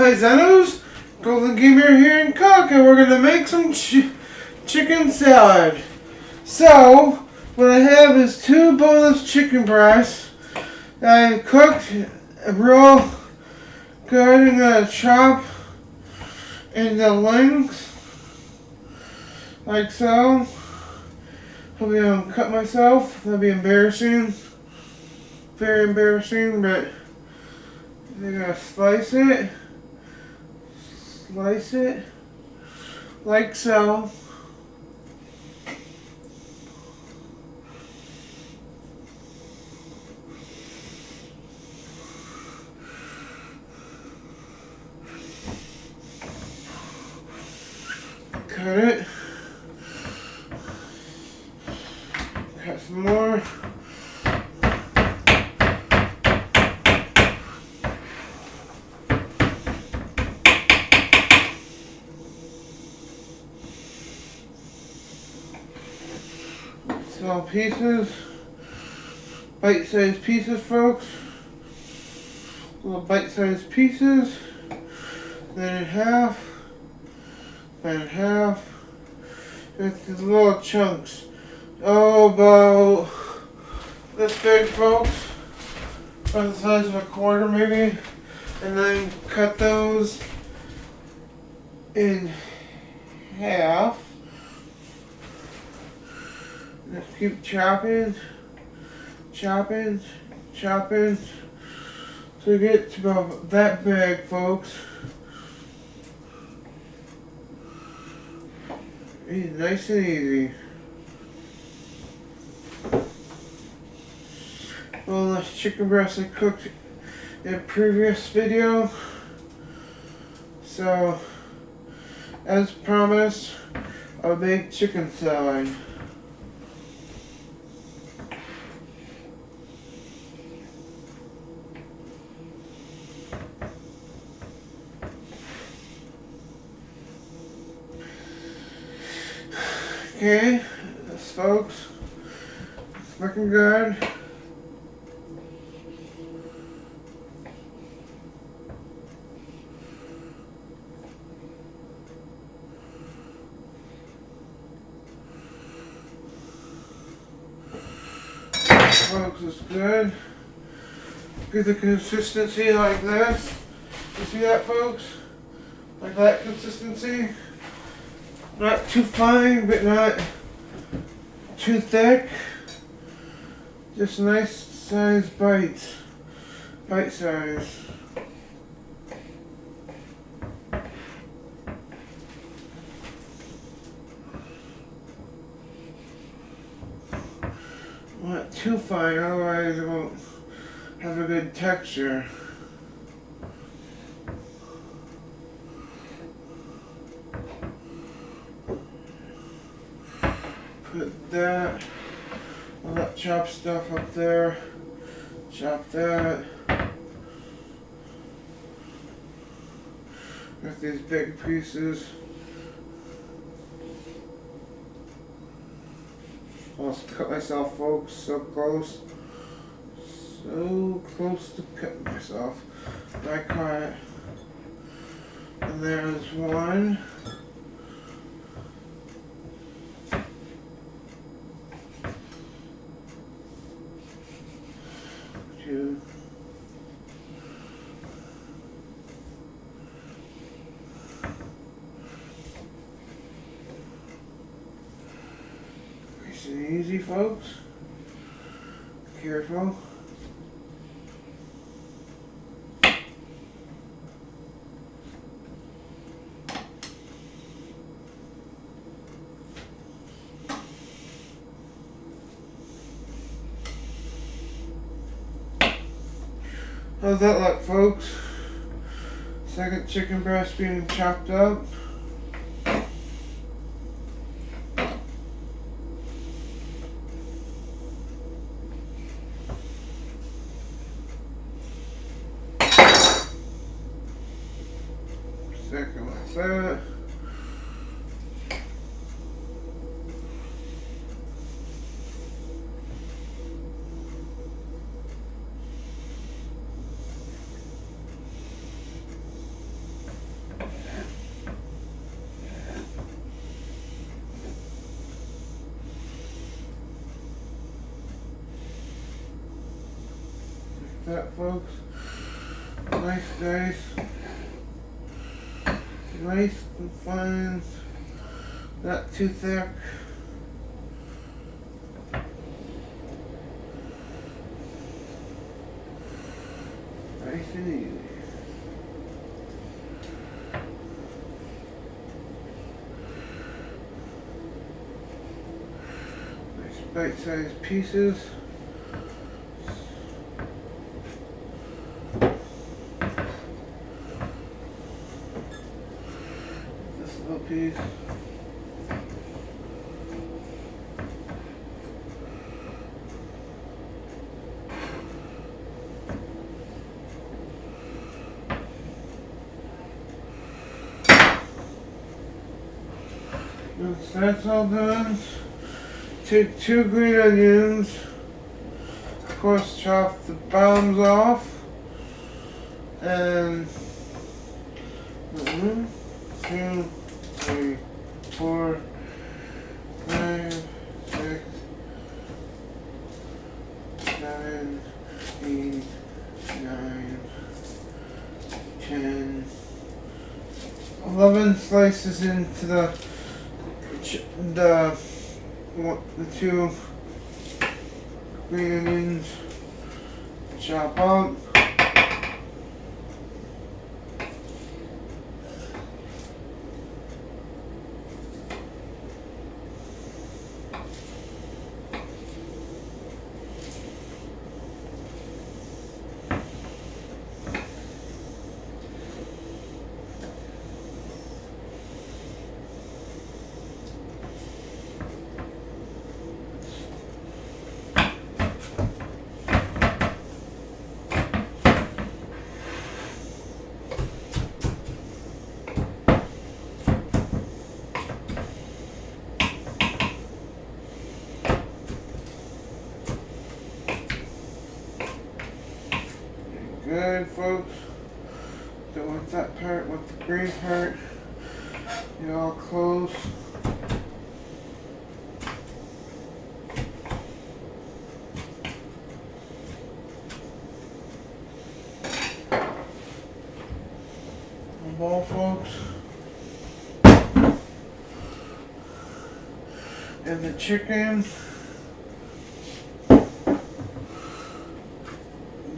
paisanos, Golden Gamer here in Cook, and we're going to make some chicken salad. So, what I have is 2 boneless chicken breasts that I cooked real good. I'm going to chop into lengths, like so. Hope I don't cut myself, that'd be embarrassing. Very embarrassing, but I'm going to slice it, like so. Cut it. Cut some more. Small pieces, bite-sized pieces, folks. Little bite-sized pieces. Then in half. Then in half. With these little chunks. Oh, about this big, folks. About the size of a quarter, maybe. And then cut those in half. Let's keep chopping, till we get to about that big, folks. It's nice and easy. Well, this chicken breast I cooked in a previous video. So, as promised, I'll make chicken salad. Okay, this, folks, it's looking good. Folks, it's good. Get the consistency like this. You see that, folks? Like that consistency. Not too fine, but not too thick. Just nice sized bites. Bite size. Not too fine, otherwise it won't have a good texture. Put that, all that chopped stuff up there, chop that. Got these big pieces. Almost cut myself, folks, so close to cutting myself. I caught it. And there's one. 2. Nice and easy, folks. Careful. How's that look, folks? Second chicken breast being chopped up. Second like that. that, folks. Nice, nice. Nice and fine. Not too thick. Nice and easy. Nice bite-sized pieces. This little piece. Once that's all done, take 2 green onions, of course chop the bottoms off, and 1, 2, 3, 4, 5, 6, 7, 8, 9, 10, 11 slices into the 2 green onions, chop up. Good, folks. So with that part, with the green part, you're all close. The ball, folks. And the chicken.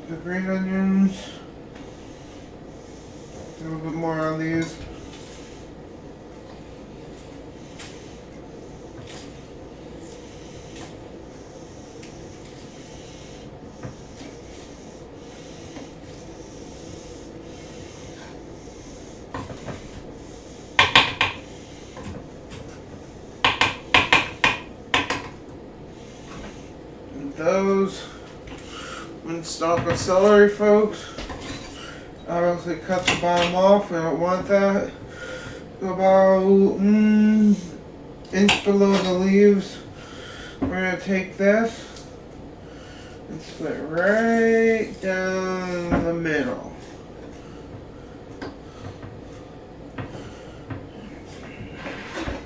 The green onions, a little bit more on these. And those. One stalk of celery, folks. Obviously cut the bottom off. We don't want that. Go about inch below the leaves. We're going to take this and split right down the middle.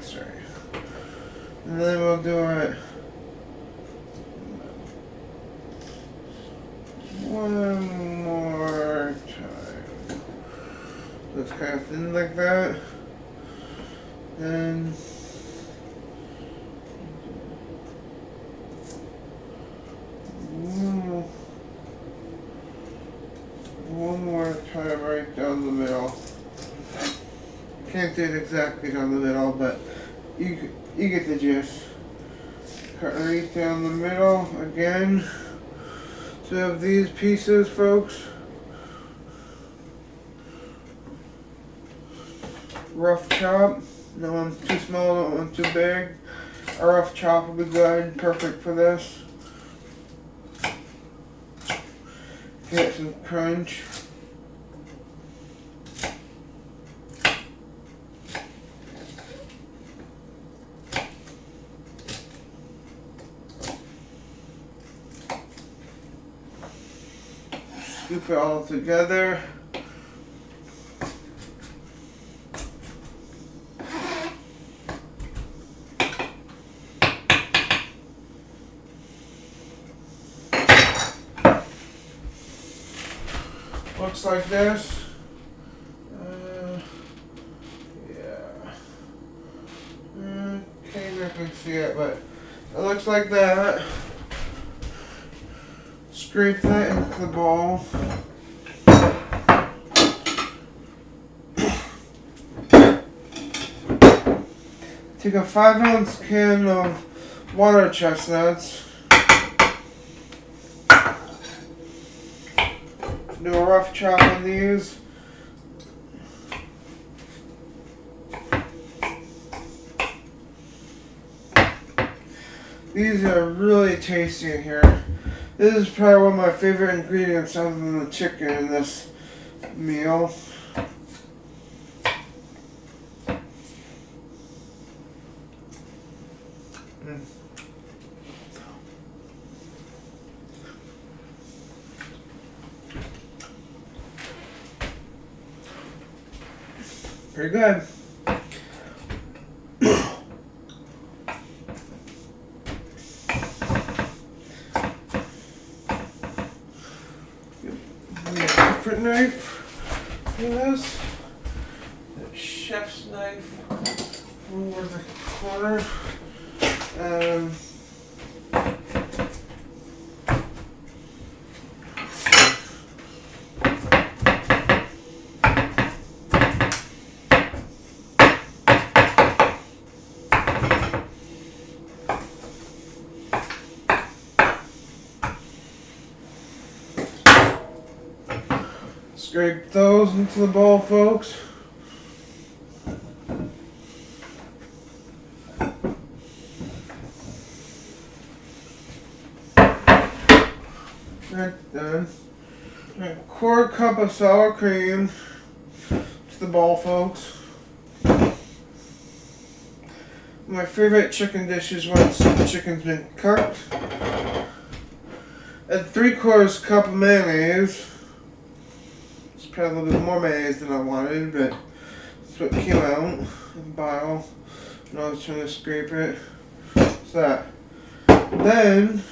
Sorry. And then we'll do it one more time. So it's kind of thin like that. And one more time right down the middle. Can't do it exactly down the middle, but you get the gist. Cut right down the middle again. So we have these pieces, folks. Rough chop. No one's too small, no one's too big. A rough chop will be good, perfect for this. Get some crunch. Scoop it all together. looks like this. Can't exactly see it, but it looks like that. Scrape that into the bowl. Take a 5-ounce can of water chestnuts. Do a rough chop on these. These are really tasty in here. This is probably one of my favorite ingredients other than the chicken in this meal. Pretty good. Different knife for this. The chef's knife over the corner. Scrape those into the bowl, folks. That's done. A quarter cup of sour cream to the bowl, folks. My favorite chicken dish is once the chicken's been cooked. A 3/4 cup of mayonnaise. Probably a little bit more mayonnaise than I wanted, but that's what came out. And bottle. And I was trying to scrape it. What's that? Then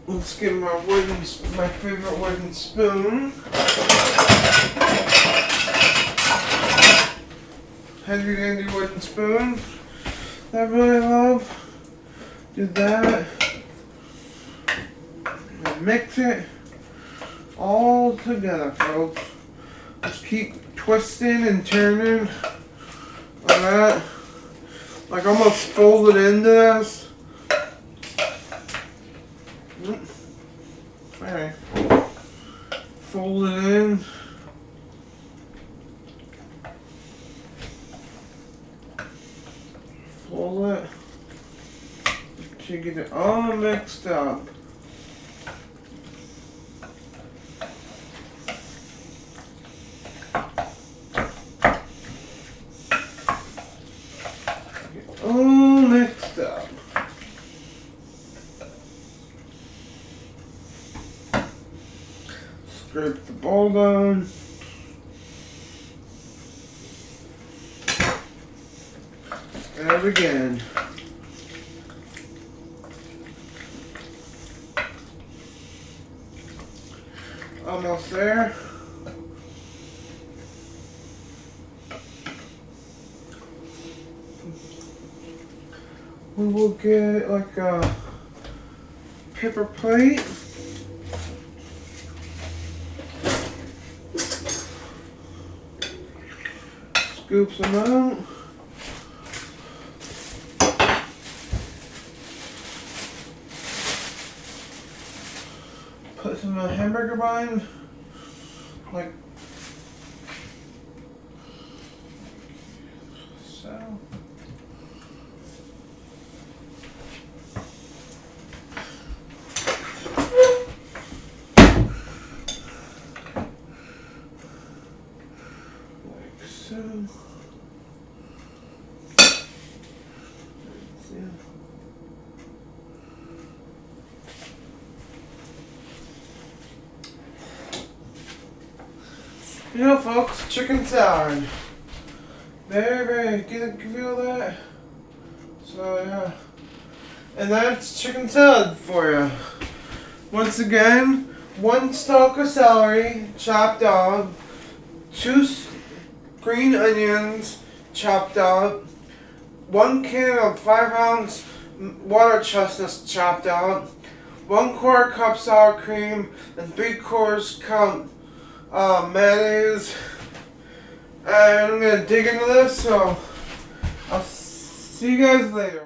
let's get my favorite wooden spoon. Heavy dandy wooden spoon that I really love. Do that. And mix it all together, folks. Just keep twisting and turning like that. Like almost fold it into this. Alright. Fold it in. Fold it. To get it all mixed up. All mixed up. Scrape the bowl down. And again. Almost there. We will get like a paper plate. Scoop some out. Put some hamburger bun, like so. You know, folks, chicken salad. Very, can you feel that? So, yeah. And that's chicken salad for you. Once again, 1 stalk of celery chopped up, 2 green onions chopped up, 1 can of 5-ounce water chestnuts chopped up, 1/4 cup sour cream, and 3/4 cup mayonnaise. And I'm gonna dig into this, so I'll see you guys later.